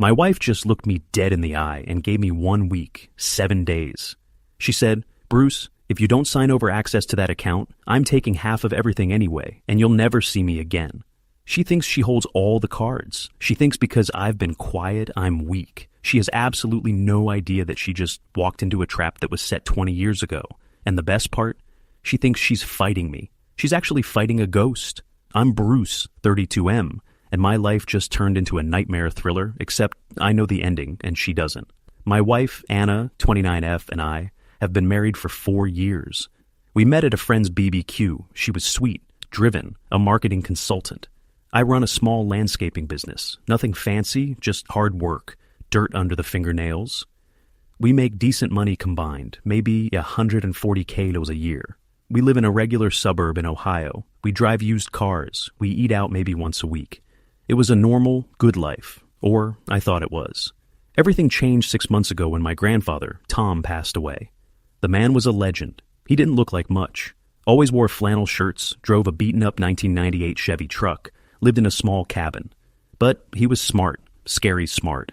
My wife just looked me dead in the eye and gave me 1 week, 7 days. She said, "Bruce, if you don't sign over access to that account, I'm taking half of everything anyway, and you'll never see me again." She thinks she holds all the cards. She thinks because I've been quiet, I'm weak. She has absolutely no idea that she just walked into a trap that was set 20 years ago. And the best part? She thinks she's fighting me. She's actually fighting a ghost. I'm Bruce, 32M, and my life just turned into a nightmare thriller, except I know the ending and she doesn't. My wife, Anna, 29F, and I have been married for 4 years. We met at a friend's BBQ. She was sweet, driven, a marketing consultant. I run a small landscaping business. Nothing fancy, just hard work, dirt under the fingernails. We make decent money combined, maybe $140K a year. We live in a regular suburb in Ohio. We drive used cars. We eat out maybe once a week. It was a normal, good life, or I thought it was. Everything changed 6 months ago when my grandfather, Tom, passed away. The man was a legend. He didn't look like much. Always wore flannel shirts, drove a beaten-up 1998 Chevy truck, lived in a small cabin. But he was smart, scary smart.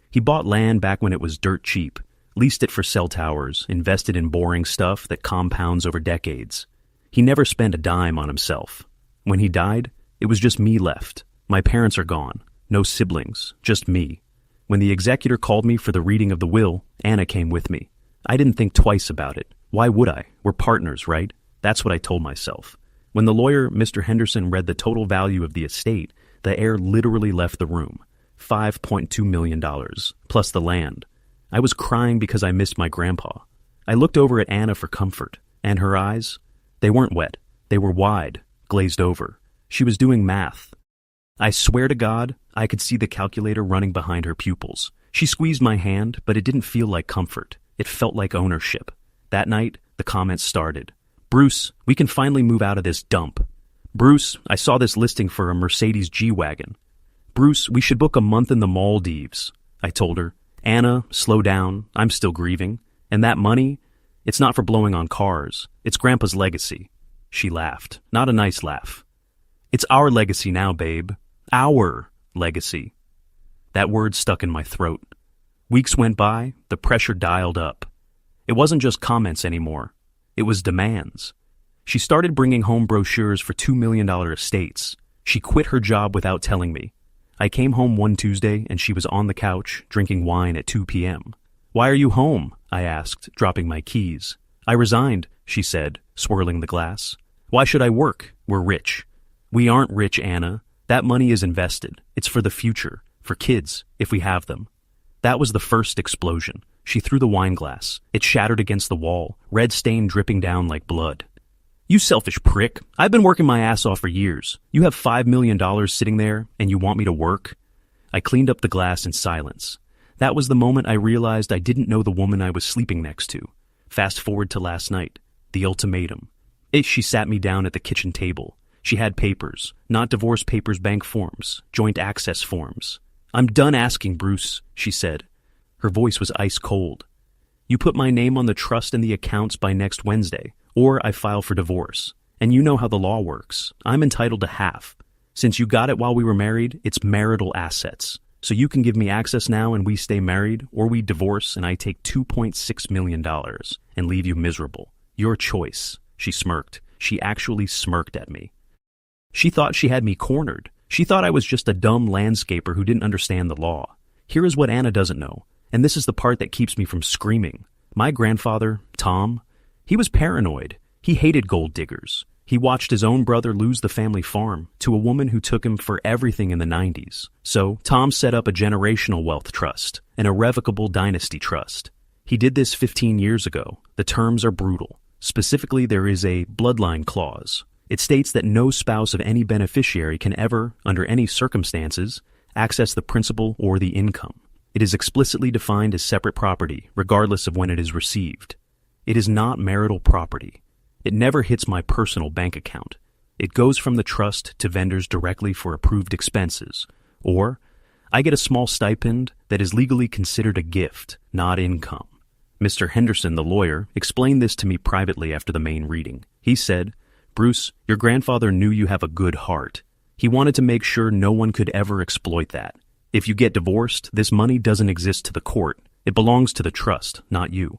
He bought land back when it was dirt cheap, leased it for cell towers, invested in boring stuff that compounds over decades. He never spent a dime on himself. When he died, it was just me left. My parents are gone. No siblings, just me. When the executor called me for the reading of the will, Anna came with me. I didn't think twice about it. Why would I? We're partners, right? That's what I told myself. When the lawyer, Mr. Henderson, read the total value of the estate, the heir literally left the room. $5.2 million, plus the land. I was crying because I missed my grandpa. I looked over at Anna for comfort, and her eyes, they weren't wet. They were wide, glazed over. She was doing math. I swear to God, I could see the calculator running behind her pupils. She squeezed my hand, but it didn't feel like comfort. It felt like ownership. That night, the comments started. "Bruce, we can finally move out of this dump. Bruce, I saw this listing for a Mercedes G-Wagon. Bruce, we should book a month in the Maldives." I told her, "Anna, slow down. I'm still grieving. And that money, it's not for blowing on cars. It's Grandpa's legacy." She laughed. Not a nice laugh. "It's our legacy now, babe. Our legacy." That word stuck in my throat. Weeks went by, the pressure dialed up. It wasn't just comments anymore. It was demands. She started bringing home brochures for $2 million estates. She quit her job without telling me. I came home one Tuesday and she was on the couch, drinking wine at 2 p.m. "Why are you home?" I asked, dropping my keys. "I resigned," she said, swirling the glass. "Why should I work? We're rich." "We aren't rich, Anna. That money is invested. It's for the future, for kids, if we have them." That was the first explosion. She threw the wine glass. It shattered against the wall, red stain dripping down like blood. "You selfish prick. I've been working my ass off for years. You have $5 million sitting there, and you want me to work?" I cleaned up the glass in silence. That was the moment I realized I didn't know the woman I was sleeping next to. Fast forward to last night. The ultimatum. She sat me down at the kitchen table. She had papers, not divorce papers, bank forms, joint access forms. "I'm done asking, Bruce," she said. Her voice was ice cold. "You put my name on the trust and the accounts by next Wednesday, or I file for divorce. And you know how the law works. I'm entitled to half. Since you got it while we were married, it's marital assets. So you can give me access now and we stay married, or we divorce and I take $2.6 million and leave you miserable. Your choice." She smirked. She actually smirked at me. She thought she had me cornered. She thought I was just a dumb landscaper who didn't understand the law. Here is what Anna doesn't know, and this is the part that keeps me from screaming. My grandfather, Tom, he was paranoid. He hated gold diggers. He watched his own brother lose the family farm to a woman who took him for everything in the 90s. So Tom set up a generational wealth trust, an irrevocable dynasty trust. He did this 15 years ago. The terms are brutal. Specifically, there is a bloodline clause. It states that no spouse of any beneficiary can ever, under any circumstances, access the principal or the income. It is explicitly defined as separate property, regardless of when it is received. It is not marital property. It never hits my personal bank account. It goes from the trust to vendors directly for approved expenses. Or, I get a small stipend that is legally considered a gift, not income. Mr. Henderson, the lawyer, explained this to me privately after the main reading. He said, "Bruce, your grandfather knew you have a good heart. He wanted to make sure no one could ever exploit that. If you get divorced, this money doesn't exist to the court. It belongs to the trust, not you.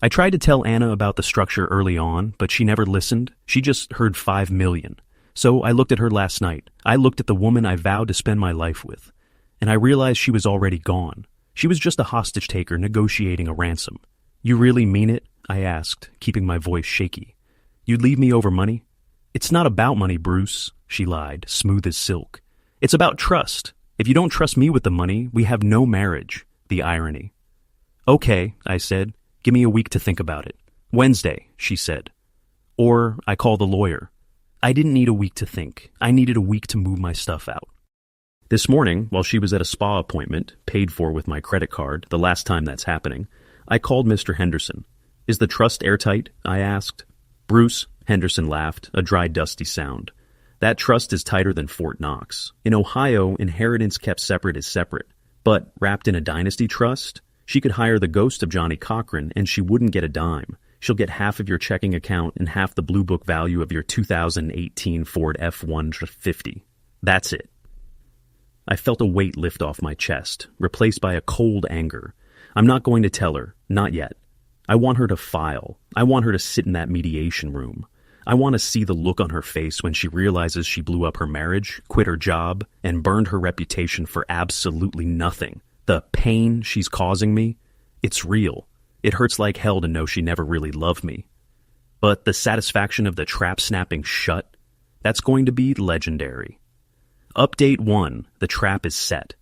I tried to tell Anna about the structure early on, but she never listened. She just heard 5 million. So I looked at her last night. I looked at the woman I vowed to spend my life with. And I realized she was already gone. She was just a hostage taker negotiating a ransom. You really mean it? I asked, keeping my voice shaky. You'd leave me over money? It's not about money, Bruce, she lied, smooth as silk. It's about trust. If you don't trust me with the money, we have no marriage. The irony. Okay, I said. Give me a week to think about it. Wednesday, she said. Or I call the lawyer. I didn't need a week to think. I needed a week to move my stuff out. This morning, while she was at a spa appointment, paid for with my credit card, the last time that's happening, I called Mr. Henderson. Is the trust airtight? I asked. Bruce, Henderson laughed, a dry, dusty sound. That trust is tighter than Fort Knox. In Ohio, inheritance kept separate is separate. But wrapped in a dynasty trust, she could hire the ghost of Johnny Cochran and she wouldn't get a dime. She'll get half of your checking account and half the blue book value of your 2018 Ford F-150. That's it. I felt a weight lift off my chest, replaced by a cold anger. I'm not going to tell her, not yet. I want her to file. I want her to sit in that mediation room. I want to see the look on her face when she realizes she blew up her marriage, quit her job, and burned her reputation for absolutely nothing. The pain she's causing me, it's real. It hurts like hell to know she never really loved me. But the satisfaction of the trap snapping shut, that's going to be legendary. Update 1, the trap is set.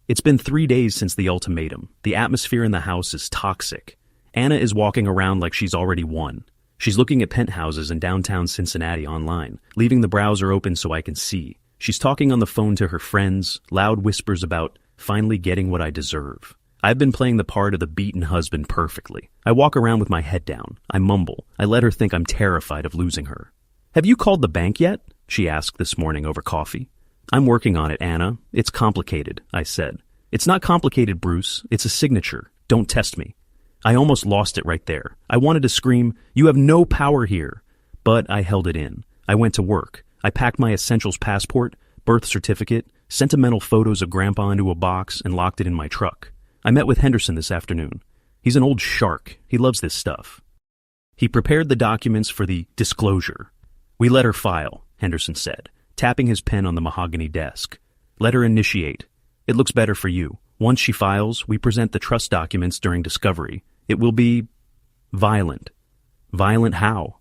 It's been 3 days since the ultimatum. The atmosphere in the house is toxic. Anna is walking around like she's already won. She's looking at penthouses in downtown Cincinnati online, leaving the browser open so I can see. She's talking on the phone to her friends, loud whispers about finally getting what I deserve. I've been playing the part of the beaten husband perfectly. I walk around with my head down. I mumble. I let her think I'm terrified of losing her. Have you called the bank yet? She asked this morning over coffee. I'm working on it, Anna. It's complicated, I said. It's not complicated, Bruce. It's a signature. Don't test me. I almost lost it right there. I wanted to scream, you have no power here. But I held it in. I went to work. I packed my essentials passport, birth certificate, sentimental photos of Grandpa into a box, and locked it in my truck. I met with Henderson this afternoon. He's an old shark. He loves this stuff. He prepared the documents for the disclosure. We let her file, Henderson said, tapping his pen on the mahogany desk. Let her initiate. It looks better for you. Once she files, we present the trust documents during discovery. It will be violent. Violent how?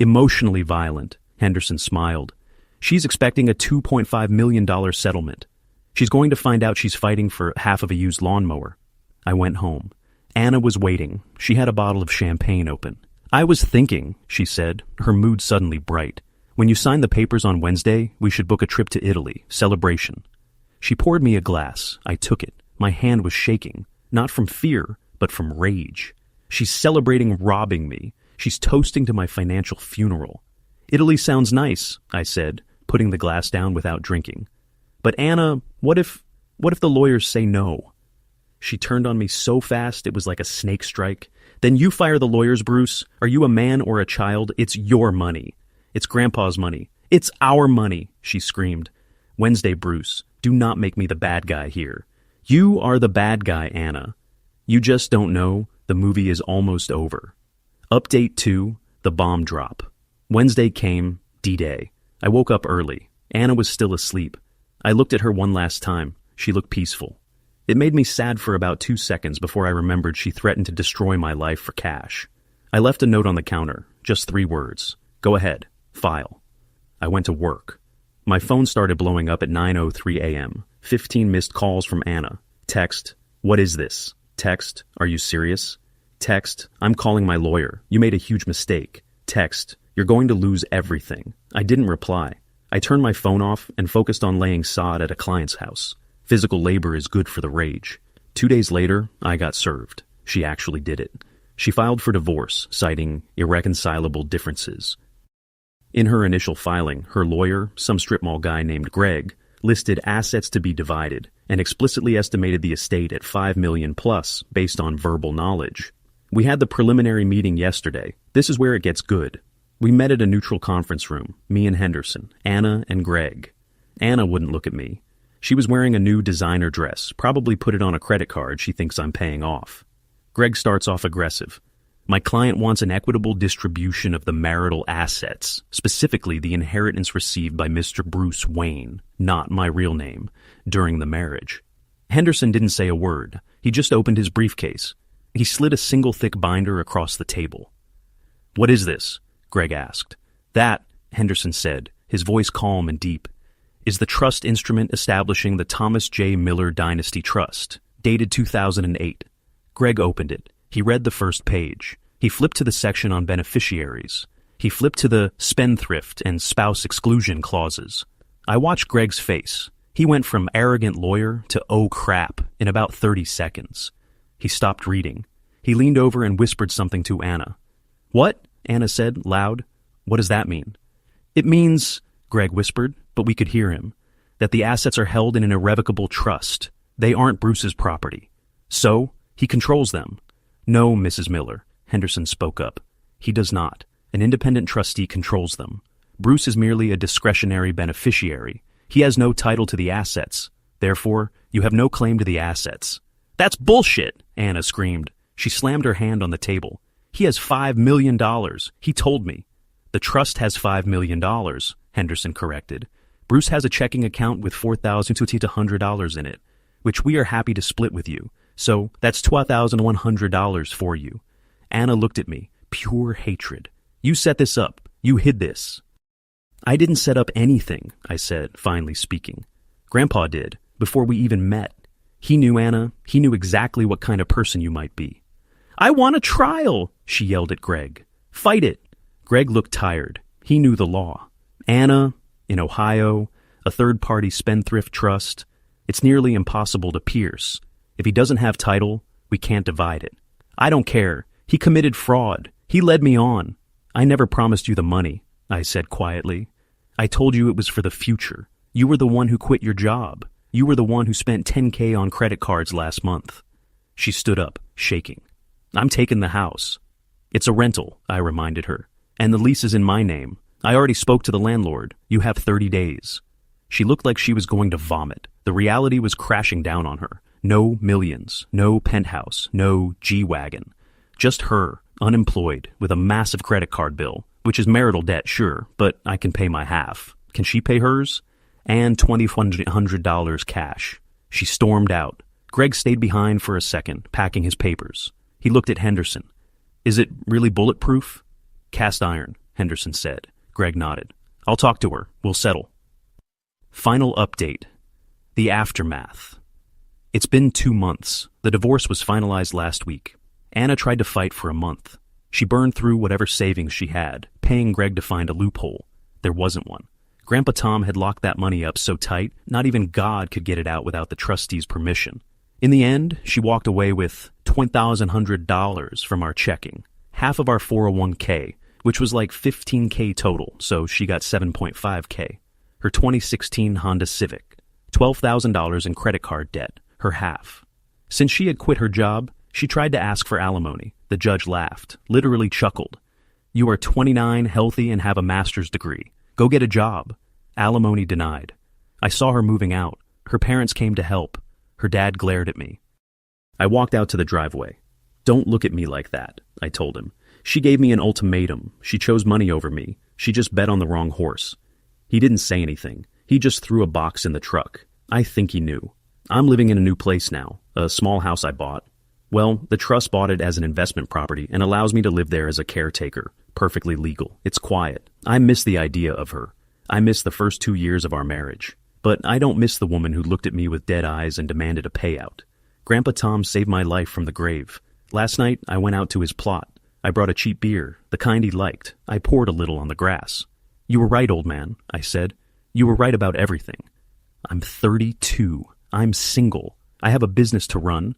Emotionally violent, Henderson smiled. She's expecting a $2.5 million settlement. She's going to find out she's fighting for half of a used lawnmower. I went home. Anna was waiting. She had a bottle of champagne open. I was thinking, she said, her mood suddenly bright. When you sign the papers on Wednesday, we should book a trip to Italy. Celebration. She poured me a glass. I took it. My hand was shaking, not from fear, but from rage. She's celebrating robbing me. She's toasting to my financial funeral. Italy sounds nice, I said, putting the glass down without drinking. But Anna, what if the lawyers say no? She turned on me so fast it was like a snake strike. Then you fire the lawyers, Bruce. Are you a man or a child? It's your money. It's Grandpa's money. It's our money, she screamed. Wednesday, Bruce, do not make me the bad guy here. You are the bad guy, Anna. You just don't know. The movie is almost over. Update 2, the bomb drop. Wednesday came, D-Day. I woke up early. Anna was still asleep. I looked at her one last time. She looked peaceful. It made me sad for about 2 seconds before I remembered she threatened to destroy my life for cash. I left a note on the counter, just 3 words. Go ahead, file. I went to work. My phone started blowing up at 9:03 a.m. 15 missed calls from Anna. Text, what is this? Text, are you serious? Text, I'm calling my lawyer. You made a huge mistake. Text, you're going to lose everything. I didn't reply. I turned my phone off and focused on laying sod at a client's house. Physical labor is good for the rage. 2 days later, I got served. She actually did it. She filed for divorce, citing irreconcilable differences. In her initial filing, her lawyer, some strip mall guy named Greg, listed assets to be divided and explicitly estimated the estate at $5 million plus based on verbal knowledge. We had the preliminary meeting yesterday. This is where it gets good. We met at a neutral conference room, me and Henderson, Anna and Greg. Anna wouldn't look at me. She was wearing a new designer dress, probably put it on a credit card she thinks I'm paying off. Greg starts off aggressive. My client wants an equitable distribution of the marital assets, specifically the inheritance received by Mr. Bruce Wayne, not my real name, during the marriage. Henderson didn't say a word. He just opened his briefcase. He slid a single thick binder across the table. "What is this?" Greg asked. "That," Henderson said, his voice calm and deep, "is the trust instrument establishing the Thomas J. Miller Dynasty Trust, dated 2008. Greg opened it. He read the first page. He flipped to the section on beneficiaries. He flipped to the spendthrift and spouse exclusion clauses. I watched Greg's face. He went from arrogant lawyer to oh crap in about 30 seconds. He stopped reading. He leaned over and whispered something to Anna. "What?" Anna said, loud. "What does that mean?" "It means," Greg whispered, but we could hear him, "that the assets are held in an irrevocable trust. They aren't Bruce's property. So, he controls them." "No, Mrs. Miller," Henderson spoke up. "He does not. An independent trustee controls them. Bruce is merely a discretionary beneficiary. He has no title to the assets. Therefore, you have no claim to the assets." "That's bullshit!" Anna screamed. She slammed her hand on the table. "He has $5 million. He told me." "The trust has $5 million, Henderson corrected. "Bruce has a checking account with $4,200 in it, which we are happy to split with you. So that's $12,100 for you." Anna looked at me, pure hatred. "You set this up. You hid this." "I didn't set up anything," I said, finally speaking. "Grandpa did, before we even met. He knew Anna. He knew exactly what kind of person you might be." "I want a trial," she yelled at Greg. "Fight it." Greg looked tired. He knew the law. Anna, in Ohio, a third-party spendthrift trust. It's nearly impossible to pierce. If he doesn't have title, we can't divide it. "I don't care. He committed fraud. He led me on." "I never promised you the money," I said quietly. "I told you it was for the future. You were the one who quit your job. You were the one who spent $10K on credit cards last month." She stood up, shaking. "I'm taking the house." "It's a rental," I reminded her. "And the lease is in my name. I already spoke to the landlord. You have 30 days. She looked like she was going to vomit. The reality was crashing down on her. No millions, no penthouse, no G-Wagon. Just her, unemployed, with a massive credit card bill, which is marital debt, sure, but I can pay my half. Can she pay hers? And $2,100 cash. She stormed out. Greg stayed behind for a second, packing his papers. He looked at Henderson. "Is it really bulletproof?" "Cast iron," Henderson said. Greg nodded. "I'll talk to her. We'll settle." Final update. The aftermath. It's been 2 months. The divorce was finalized last week. Anna tried to fight for a month. She burned through whatever savings she had, paying Greg to find a loophole. There wasn't one. Grandpa Tom had locked that money up so tight, not even God could get it out without the trustee's permission. In the end, she walked away with $2,100 from our checking, half of our 401k, which was like $15K total, so she got $7.5K. Her 2016 Honda Civic, $12,000 in credit card debt, her half. Since she had quit her job, she tried to ask for alimony. The judge laughed, literally chuckled. "You are 29, healthy, and have a master's degree. Go get a job." Alimony denied. I saw her moving out. Her parents came to help. Her dad glared at me. I walked out to the driveway. "Don't look at me like that," I told him. "She gave me an ultimatum. She chose money over me. She just bet on the wrong horse." He didn't say anything. He just threw a box in the truck. I think he knew. I'm living in a new place now, a small house I bought. Well, the trust bought it as an investment property and allows me to live there as a caretaker. Perfectly legal. It's quiet. I miss the idea of her. I miss the first 2 years of our marriage. But I don't miss the woman who looked at me with dead eyes and demanded a payout. Grandpa Tom saved my life from the grave. Last night, I went out to his plot. I brought a cheap beer, the kind he liked. I poured a little on the grass. "You were right, old man," I said. "You were right about everything. I'm 32. I'm single. I have a business to run.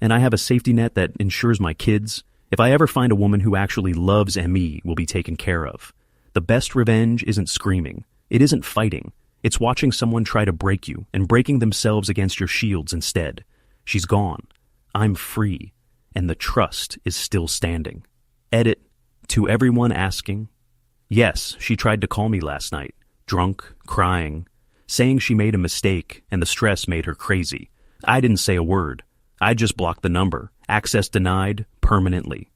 And I have a safety net that ensures my kids, if I ever find a woman who actually loves me, will be taken care of. The best revenge isn't screaming. It isn't fighting. It's watching someone try to break you and breaking themselves against your shields instead. She's gone. I'm free. And the trust is still standing." Edit. To everyone asking. Yes, she tried to call me last night. Drunk, crying. saying she made a mistake and the stress made her crazy. I didn't say a word. I just blocked the number. Access denied permanently.